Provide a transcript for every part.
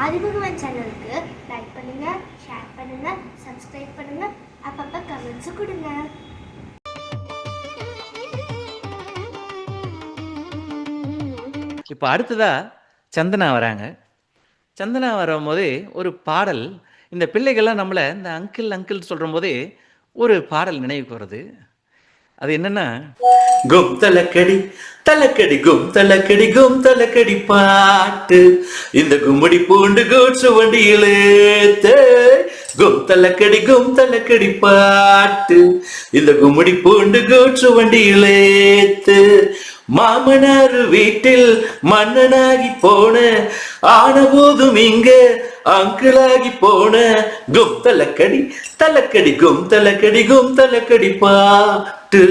ஆதிபகவன் சேனலுக்கு லைக் பண்ணுங்கள், ஷேர் பண்ணுங்கள், சப்ஸ்கிரைப் பண்ணுங்கள், அப்பப்போ கமெண்ட்ஸு கொடுங்க. இப்போ அடுத்ததா சந்தனா வராங்க. சந்தனா வரும்போது ஒரு பாடல், இந்த பிள்ளைகள்லாம் நம்மளை இந்த அங்கிள் அங்கிள் சொல்கிற போதே ஒரு பாடல் நினைவுக்கு வருது. அது என்னன்னா, கும் தலக்கடி தலக்கடி கும் தலக்கடி கும் தலக்கடி பாட்டு இந்த கும்படி பூண்டு கோட்சு வண்டியிலேத்து. கும் தலக்கடி பாட்டு இந்த கும்படி பூண்டு கோட்சு வண்டியிலேத்து. மாமனார் வீட்டில் மன்னனாகி போன ஆன போதும் இங்க அங்கிளாகி போன கும் தலக்கடி கும் தலக்கடி பாட்டு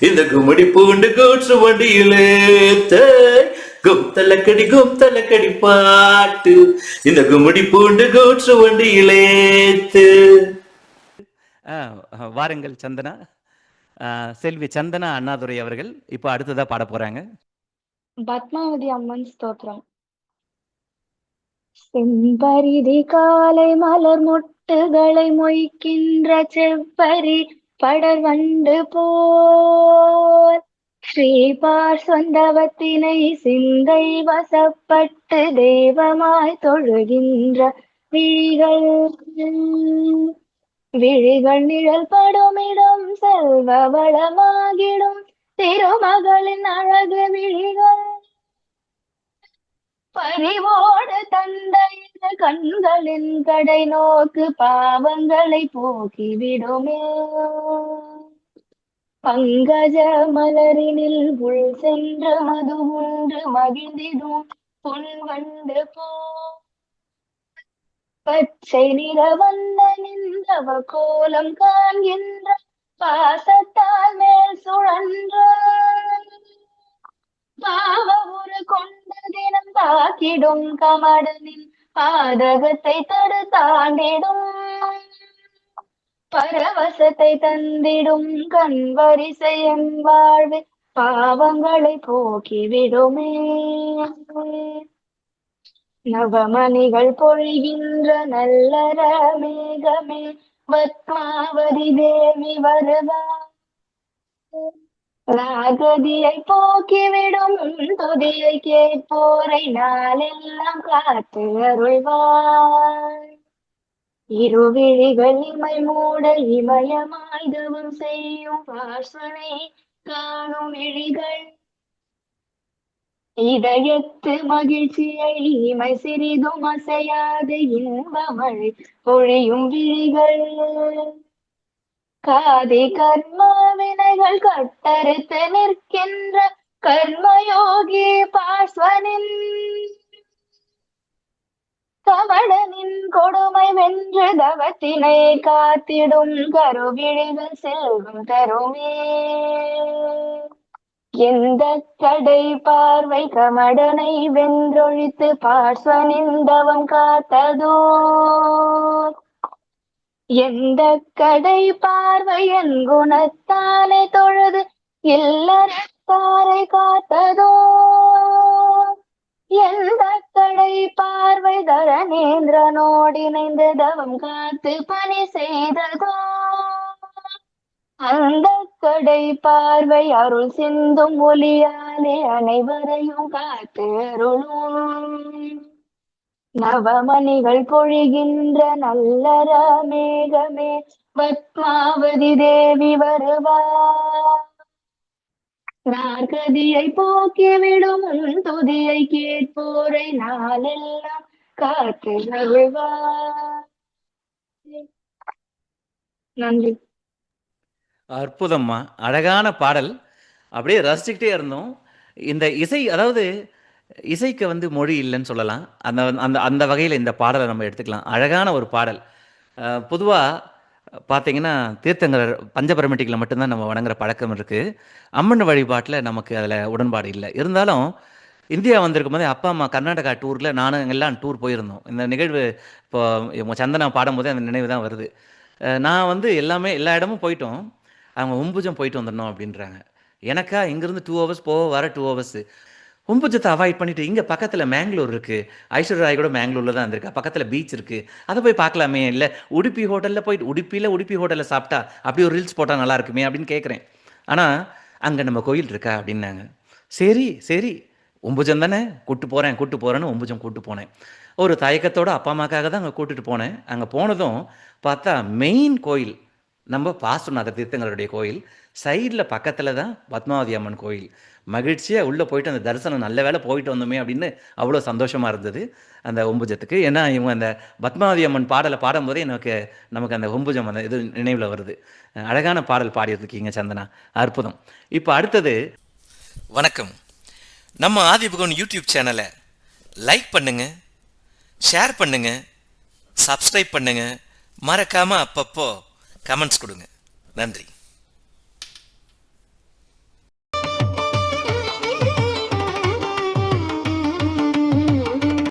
இந்த கும்படி பூண்டு கோட்சு வண்டியிலேத்து. கும் தலக்கடி பாட்டு இந்த கும்படி பூண்டு கோட்சு வண்டியிலேத்து. வாருங்கள் சந்தனா. செல்வி சந்தனா அண்ணாதுரை அவர்கள் இப்போ அடுத்ததா பாட போறாங்க. பத்மாவதி அம்மன் ஸ்தோத்திரம். செம்பரிதி காலை மலர் மொட்டுகளை மொய்க்கின்ற செவ்வரி படர் வண்டு போல் ஸ்ரீபார் சொந்தவத்தினை சிந்தை வசப்பட்டு தெய்வமாய் தொழுகின்ற விழிகள் நிழல் படுமிடம் செல்வ வளமாகிடும் திருமகளின் அழகு விழிகள் பறிவோடு தந்தையின் கண்களின் கடை நோக்கு பாவங்களை போக்கிவிடுமே. பங்கஜ மலரினில் உள் சென்று மது உண்டு மகிழ்ந்திடும் பொன்வண்டு போ பச்சை நிற வண்ணனின் அவ கோலம் காண்கின்ற பாசத்தால் மேல் சுழன்ற பாவ ஒரு கொண்ட தினம் தாக்கிடும் கமடனின் பாதகத்தை தடு தாண்டிடும் பரவசத்தை தந்திடும் கண் வரிசையன் வாழ்வு பாவங்களை போக்கிவிடுமே. நவமணிகள் பொழிகின்ற நல்லற மேகமே பத்மாவதி தேவி வருவார். ராகதியை போக்கிவிடும் துதியை கேட்போரை நாளெல்லாம் காத்து அருள்வார். இருவிழிகள் இமை மூட இமயமாய் தவம் செய்யும் பார்சனை காணும் விழிகள் இதயத்து மகிழ்ச்சியை இமை சிறிதும் அசையாது இன்பமழை பொழியும் விழிகள் காதி கர்ம வினைகள் கட்டறுத்து நிற்கின்ற கர்மயோகி பார்ஸ்வனின் கமடனின் கொடுமை வென்று தவத்தினை காத்திடும் கருவிழிகள் செல்வம் தருமே. எந்த கடை பார்வை கமடனை வென்றொழித்து பார்ஸ்வனின் தவம் காத்ததோ. எந்த கடை பார்வை என் குணத்தாலே தொழுது இல்லறத்தாரை காத்ததோ. எந்த கடை பார்வை தரணேந்திரனோடு இணைந்து தவம் காத்து பணி செய்ததோ. அந்த கடை பார்வை அருள் சிந்தும் ஒளியாலே அனைவரையும் காத்து அருளும். நவமணிகள் பொழிகின்ற நல்லற மேகமே பத்மாவதி தேவி வருவார். நாற்கதியை போக்கிவிடும் துதியை கேட்போரை நாளெல்லாம் காத்து அருள்வார். நன்றி. அற்புதம்மா, அழகான பாடல். அப்படியே ரசிச்சுக்கிட்டே இருந்தோம். இந்த இசை, அதாவது இசைக்கு மொழி இல்லைன்னு சொல்லலாம். அந்த அந்த அந்த வகையில் இந்த பாடலை நம்ம எடுத்துக்கலாம். அழகான ஒரு பாடல். பொதுவாக பார்த்தீங்கன்னா தீர்த்தங்கரர் பஞ்சபரமெட்டிக்கில் மட்டும்தான் நம்ம வணங்குற பழக்கம் இருக்குது. அம்மன் வழிபாட்டில் நமக்கு அதில் உடன்பாடு இல்லை. இருந்தாலும் இந்தியா வந்திருக்கும் போதே அப்பா அம்மா கர்நாடகா டூரில் நானும் எல்லாம் டூர் போயிருந்தோம். இந்த நிகழ்வு இப்போ சந்தனா பாடும்போதே அந்த நினைவு தான் வருது. நான் எல்லாமே எல்லா இடமும் போயிட்டோம். அவங்க உம்புஜம் போயிட்டு வந்துடணும் அப்படின்றாங்க. எனக்கா இங்கேருந்து 2 ஹவர்ஸ் போக வர 2 ஹவர்ஸு ஒம்புஜத்தை அவாய்ட் பண்ணிட்டு இங்கே பக்கத்தில் மேங்களூர் இருக்குது, ஐஸ்வர்யா ராய் கூட மேங்களூரில் தான் இருந்திருக்கா, பக்கத்தில் பீச் இருக்குது, அதை போய் பார்க்கலாமே, இல்லை உடுப்பி ஹோட்டலில் போயிட்டு உடுப்பி ஹோட்டலில் சாப்பிட்டா அப்படி ஒரு ரீல்ஸ் போட்டால் நல்லா இருக்குமே அப்படின்னு கேட்குறேன். ஆனால் அங்கே நம்ம கோயில் இருக்கா அப்படின்னாங்க. சரி ஒம்புஜம் தானே, கூப்பிட்டு போகிறேன்னு ஒம்புஜம் கூப்பிட்டு போனேன். ஒரு தயக்கத்தோடு அப்பா அம்மாக்காக தான் அங்கே கூட்டிகிட்டு போனேன். அங்கே போனதும் பார்த்தா மெயின் கோயில் நம்ம பாஸ்டர்நாதர் தீர்த்தங்களுடைய கோயில், சைடில் பக்கத்தில் தான் பத்மாவதி அம்மன் கோயில். மகிழ்ச்சியாக உள்ளே போயிட்டு அந்த தரிசனம் நல்ல வேளை போயிட்டு வந்தோமே அப்படின்னு அவ்வளோ சந்தோஷமாக இருந்தது அந்த ஒம்புஜத்துக்கு. ஏன்னா இவங்க அந்த பத்மாவதி அம்மன் பாடலை பாடும்போதே நமக்கு அந்த ஒம்புஜம் அந்த இது நினைவில் வருது. அழகான பாடல் பாடியிருக்கீங்க சந்தனா, அற்புதம். இப்போ அடுத்தது, வணக்கம். நம்ம ஆதிபகவன் யூடியூப் சேனலை லைக் பண்ணுங்கள், ஷேர் பண்ணுங்கள், சப்ஸ்கிரைப் பண்ணுங்கள், மறக்காமல் அப்பப்போ கமெண்ட்ஸ் கொடுங்க. நன்றி.